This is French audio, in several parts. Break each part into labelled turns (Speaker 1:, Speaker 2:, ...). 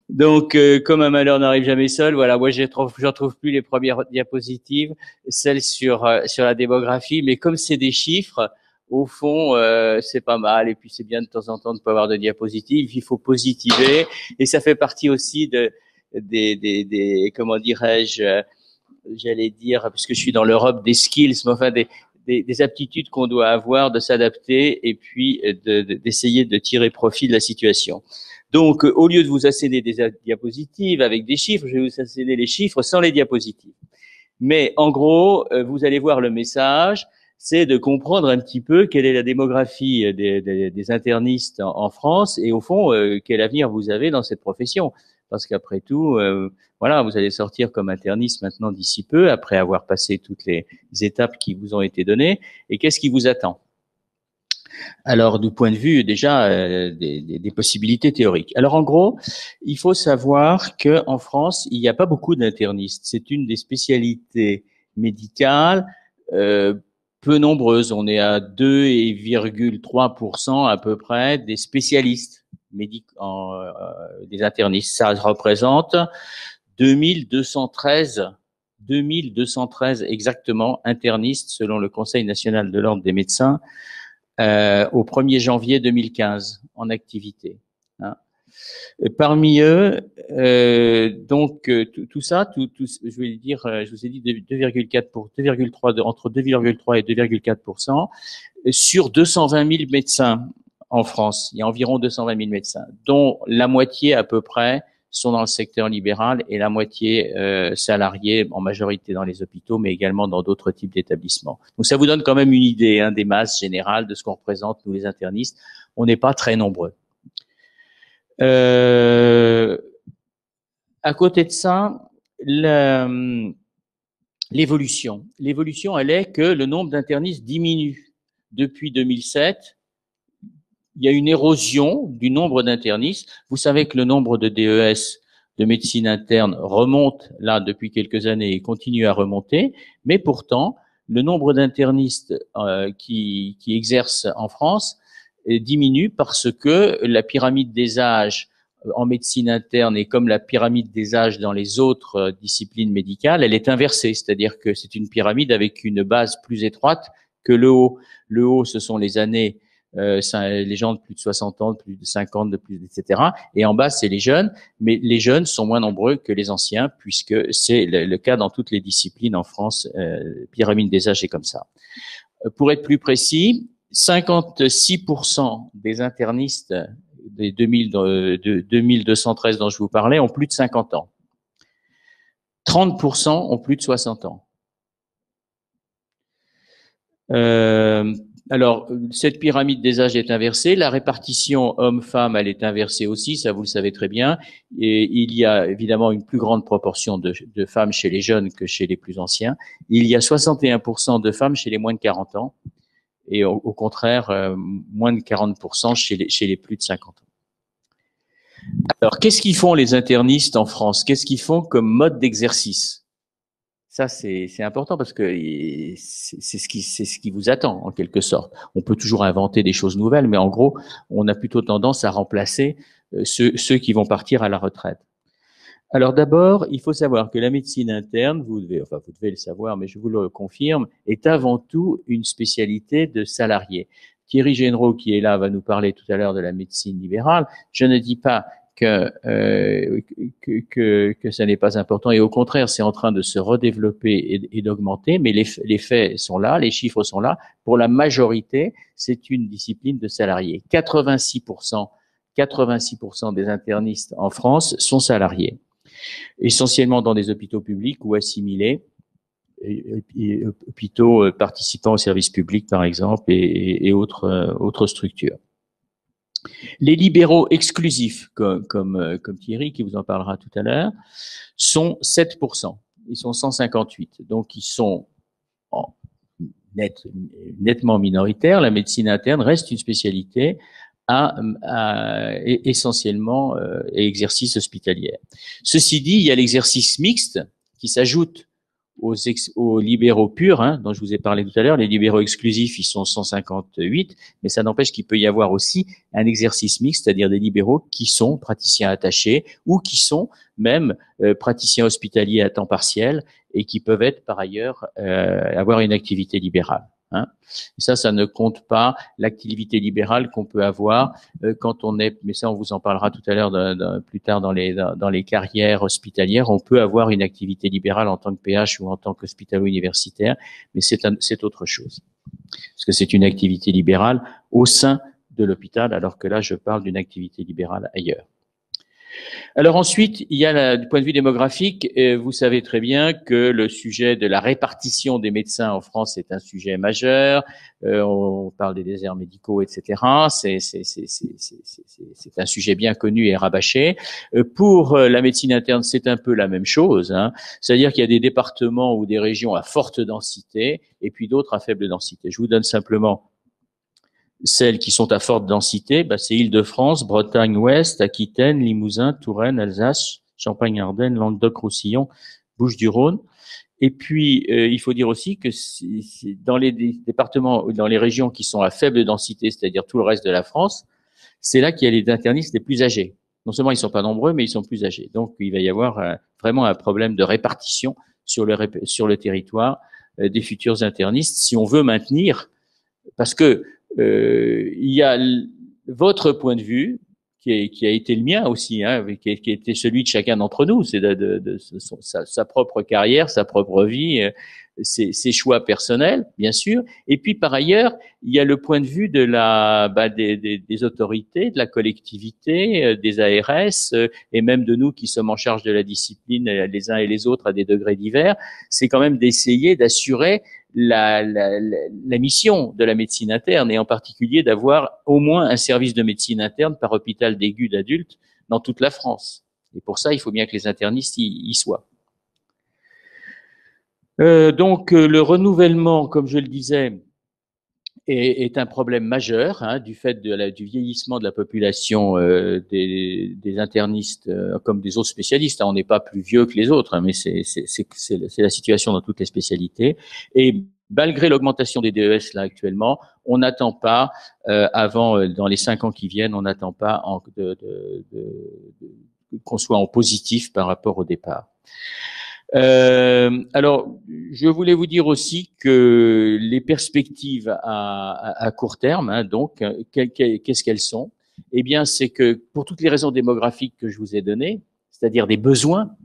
Speaker 1: Donc, comme un malheur n'arrive jamais seul, voilà, moi j'en trouve plus les premières diapositives, celles sur la démographie, mais comme c'est des chiffres, au fond, c'est pas mal. Et puis c'est bien de temps en temps de pas avoir de diapositives. Il faut positiver, et ça fait partie aussi des comment dirais-je, j'allais dire, puisque je suis dans l'Europe, des skills, mais enfin des aptitudes qu'on doit avoir, de s'adapter et puis d'essayer de tirer profit de la situation. Donc, au lieu de vous asséner des diapositives avec des chiffres, je vais vous asséner les chiffres sans les diapositives. Mais en gros, vous allez voir le message, c'est de comprendre un petit peu quelle est la démographie des internistes en France et au fond, quel avenir vous avez dans cette profession. Parce qu'après tout, voilà, vous allez sortir comme interniste maintenant d'ici peu, après avoir passé toutes les étapes qui vous ont été données. Et qu'est-ce qui vous attend? Alors, du point de vue déjà des possibilités théoriques. Alors, en gros, il faut savoir que en France, il n'y a pas beaucoup d'internistes. C'est une des spécialités médicales peu nombreuses. On est à 2,3% à peu près des spécialistes médicaux, des internistes. Ça représente 2213 2213 exactement internistes selon le Conseil national de l'ordre des médecins au 1er janvier 2015 en activité. Hein. Et parmi eux, tout ça, je vais dire, je vous ai dit 2,4 pour 2,3 entre 2,3 et 2,4% sur 220 000 médecins en France. Il y a environ 220 000 médecins, dont la moitié à peu près sont dans le secteur libéral et la moitié salariés, en majorité dans les hôpitaux, mais également dans d'autres types d'établissements. Donc ça vous donne quand même une idée des masses générales de ce qu'on représente, nous les internistes. On n'est pas très nombreux. À côté de ça, l'évolution. L'évolution, elle est que le nombre d'internistes diminue. Depuis 2007, il y a une érosion du nombre d'internistes. Vous savez que le nombre de DES, de médecine interne, remonte là depuis quelques années et continue à remonter, mais pourtant, le nombre d'internistes qui exercent en France diminue parce que la pyramide des âges en médecine interne et comme la pyramide des âges dans les autres disciplines médicales, elle est inversée, c'est-à-dire que c'est une pyramide avec une base plus étroite que le haut. Le haut, ce sont les années les gens de plus de 60 ans, de plus de 50, de plus, etc. Et en bas, c'est les jeunes, mais les jeunes sont moins nombreux que les anciens, puisque c'est le cas dans toutes les disciplines en France. Pyramide des âges est comme ça. Pour être plus précis, 56% des internistes des 2213 dont je vous parlais ont plus de 50 ans. 30% ont plus de 60 ans. Alors, cette pyramide des âges est inversée. La répartition homme-femme, elle est inversée aussi, ça vous le savez très bien. Et il y a évidemment une plus grande proportion de femmes chez les jeunes que chez les plus anciens. Il y a 61% de femmes chez les moins de 40 ans. Et au contraire, moins de 40% chez les plus de 50 ans. Alors, qu'est-ce qu'ils font les internistes en France? Qu'est-ce qu'ils font comme mode d'exercice? Ça, c'est important parce que c'est ce qui vous attend, en quelque sorte. On peut toujours inventer des choses nouvelles, mais en gros, on a plutôt tendance à remplacer ceux qui vont partir à la retraite. Alors d'abord, il faut savoir que la médecine interne, vous devez le savoir, mais je vous le confirme, est avant tout une spécialité de salariés. Thierry Généraux, qui est là, va nous parler tout à l'heure de la médecine libérale. Je ne dis pas que ça n'est pas important, et au contraire, c'est en train de se redévelopper et d'augmenter, mais les faits sont là, les chiffres sont là. Pour la majorité, c'est une discipline de salariés. 86% des internistes en France sont salariés, essentiellement dans des hôpitaux publics ou assimilés, et hôpitaux participant au service public, par exemple, et autres structures. Les libéraux exclusifs, comme Thierry, qui vous en parlera tout à l'heure, sont 7%. Ils sont 158. Donc, ils sont nettement minoritaires. La médecine interne reste une spécialité essentiellement exercice hospitalier. Ceci dit, il y a l'exercice mixte qui s'ajoute aux libéraux purs, hein, dont je vous ai parlé tout à l'heure. Les libéraux exclusifs, ils sont 158, mais ça n'empêche qu'il peut y avoir aussi un exercice mixte, c'est-à-dire des libéraux qui sont praticiens attachés ou qui sont même praticiens hospitaliers à temps partiel et qui peuvent être par ailleurs avoir une activité libérale. Hein. Et ça ne compte pas l'activité libérale qu'on peut avoir quand on est, mais ça on vous en parlera tout à l'heure plus tard dans les carrières hospitalières, on peut avoir une activité libérale en tant que PH ou en tant qu'hospitalo-universitaire, mais c'est autre chose. Parce que c'est une activité libérale au sein de l'hôpital, alors que là je parle d'une activité libérale ailleurs. Alors ensuite, il y a du point de vue démographique, vous savez très bien que le sujet de la répartition des médecins en France est un sujet majeur. On parle des déserts médicaux, etc. C'est un sujet bien connu et rabâché. Pour la médecine interne, c'est un peu la même chose. Hein. C'est-à-dire qu'il y a des départements ou des régions à forte densité et puis d'autres à faible densité. Je vous donne simplement celles qui sont à forte densité, c'est Île-de-France, Bretagne-Ouest, Aquitaine, Limousin, Touraine, Alsace, Champagne-Ardenne, Languedoc-Roussillon, Bouches-du-Rhône. Et puis, il faut dire aussi que dans les départements, dans les régions qui sont à faible densité, c'est-à-dire tout le reste de la France, c'est là qu'il y a les internistes les plus âgés. Non seulement ils sont pas nombreux, mais ils sont plus âgés. Donc, il va y avoir vraiment un problème de répartition sur le territoire des futurs internistes si on veut maintenir, parce que il y a votre point de vue qui a été le mien aussi, hein, qui a été celui de chacun d'entre nous, c'est sa propre carrière, sa propre vie, ses choix personnels, bien sûr. Et puis par ailleurs, il y a le point de vue de des autorités, de la collectivité, des ARS, et même de nous qui sommes en charge de la discipline, les uns et les autres à des degrés divers. C'est quand même d'essayer d'assurer la mission de la médecine interne, et en particulier d'avoir au moins un service de médecine interne par hôpital d'aigus d'adultes dans toute la France. Et pour ça, il faut bien que les internistes y soient. Donc, le renouvellement, comme je le disais, est un problème majeur, hein, du fait du vieillissement de la population des internistes comme des autres spécialistes. Hein. On n'est pas plus vieux que les autres, hein, mais c'est la situation dans toutes les spécialités. Et malgré l'augmentation des DES là actuellement, on n'attend pas dans les 5 ans qui viennent, on n'attend pas qu'on soit en positif par rapport au départ. Alors, je voulais vous dire aussi que les perspectives à court terme, hein, donc, qu'est-ce qu'elles sont? Eh bien, c'est que pour toutes les raisons démographiques que je vous ai données, c'est-à-dire des besoins,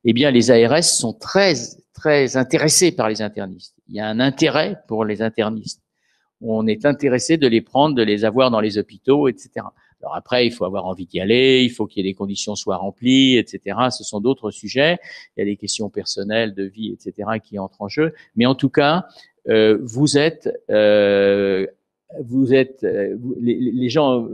Speaker 1: eh bien, les ARS sont très, très intéressés par les internistes. Il y a un intérêt pour les internistes. On est intéressé de les prendre, de les avoir dans les hôpitaux, etc. Alors après, il faut avoir envie d'y aller, il faut que les conditions soient remplies, etc. Ce sont d'autres sujets. Il y a des questions personnelles, de vie, etc. qui entrent en jeu. Mais en tout cas, les gens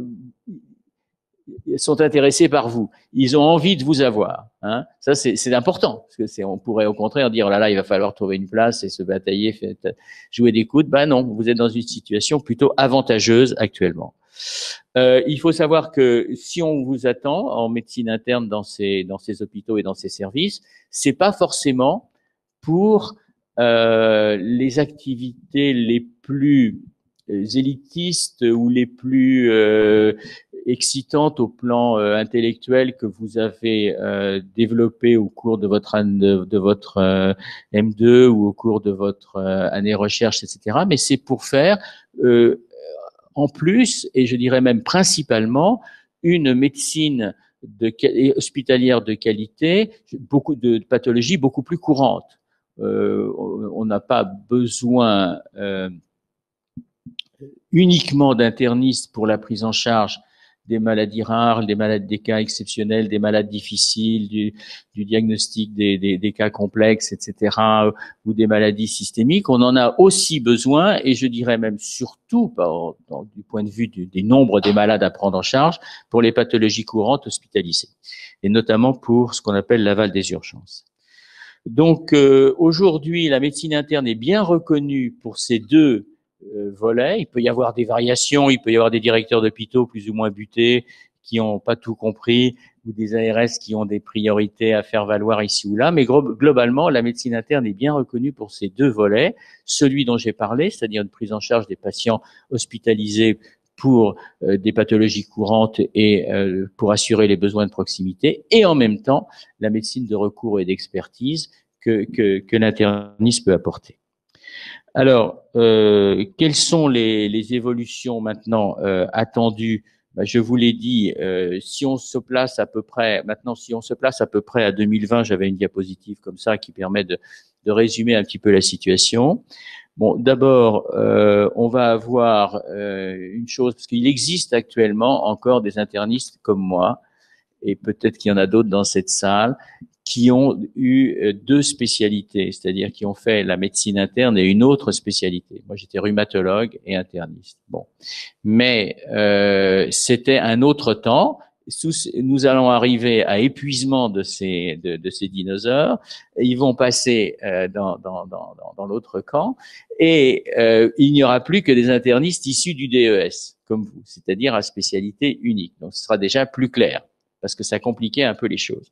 Speaker 1: sont intéressés par vous. Ils ont envie de vous avoir. Hein. Ça, c'est important. Parce que on pourrait au contraire dire, oh là là, il va falloir trouver une place et se batailler, jouer des coudes. Non, vous êtes dans une situation plutôt avantageuse actuellement. Il faut savoir que si on vous attend en médecine interne dans ces hôpitaux et dans ces services, c'est pas forcément pour les activités les plus élitistes ou les plus excitantes au plan intellectuel que vous avez développé au cours de votre M2 ou au cours de votre année recherche, etc. Mais c'est pour faire en plus, et je dirais même principalement, une médecine hospitalière de qualité, beaucoup de pathologies beaucoup plus courantes. On n'a pas besoin uniquement d'internistes pour la prise en charge des maladies rares, des cas exceptionnels, des malades difficiles, du diagnostic des cas complexes, etc., ou des maladies systémiques. On en a aussi besoin, et je dirais même surtout, du point de vue des nombres des malades à prendre en charge, pour les pathologies courantes hospitalisées, et notamment pour ce qu'on appelle l'aval des urgences. Donc aujourd'hui, la médecine interne est bien reconnue pour ces deux volets. Il peut y avoir des variations, il peut y avoir des directeurs d'hôpitaux plus ou moins butés qui n'ont pas tout compris ou des ARS qui ont des priorités à faire valoir ici ou là. Mais globalement, la médecine interne est bien reconnue pour ces deux volets. Celui dont j'ai parlé, c'est-à-dire une prise en charge des patients hospitalisés pour des pathologies courantes et pour assurer les besoins de proximité, et en même temps la médecine de recours et d'expertise que l'internisme peut apporter. Alors, quelles sont les évolutions maintenant attendues? Je vous l'ai dit, si on se place à peu près, maintenant, si on se place à peu près à 2020, j'avais une diapositive comme ça qui permet de résumer un petit peu la situation. Bon, d'abord, on va avoir une chose, parce qu'il existe actuellement encore des internistes comme moi, et peut-être qu'il y en a d'autres dans cette salle, qui ont eu deux spécialités, c'est-à-dire qui ont fait la médecine interne et une autre spécialité. Moi, j'étais rhumatologue et interniste. Bon, mais c'était un autre temps. Nous allons arriver à épuisement de ces dinosaures. Ils vont passer dans l'autre camp, et il n'y aura plus que des internistes issus du DES, comme vous, c'est-à-dire à spécialité unique. Donc, ce sera déjà plus clair, parce que ça compliquait un peu les choses.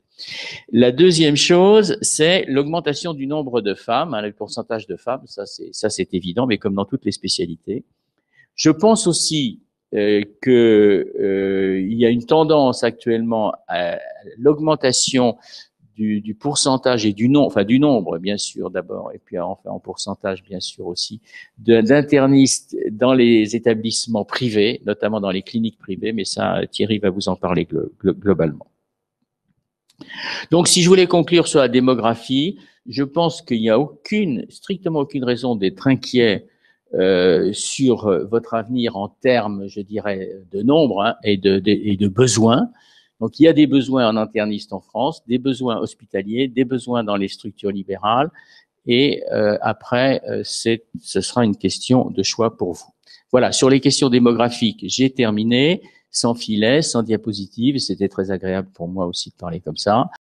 Speaker 1: La deuxième chose, c'est l'augmentation du nombre de femmes, le pourcentage de femmes, ça c'est évident, mais comme dans toutes les spécialités. Je pense aussi qu'il y a une tendance actuellement à l'augmentation du pourcentage et du nombre, bien sûr, d'abord, et puis enfin en pourcentage, bien sûr, aussi, d'internistes dans les établissements privés, notamment dans les cliniques privées, mais ça, Thierry va vous en parler globalement. Donc, si je voulais conclure sur la démographie, je pense qu'il n'y a strictement aucune raison d'être inquiet sur votre avenir en termes, je dirais, de nombre et de besoins. Donc, il y a des besoins en interniste en France, des besoins hospitaliers, des besoins dans les structures libérales, et après, ce sera une question de choix pour vous. Voilà, sur les questions démographiques, j'ai terminé, sans filet, sans diapositive, c'était très agréable pour moi aussi de parler comme ça.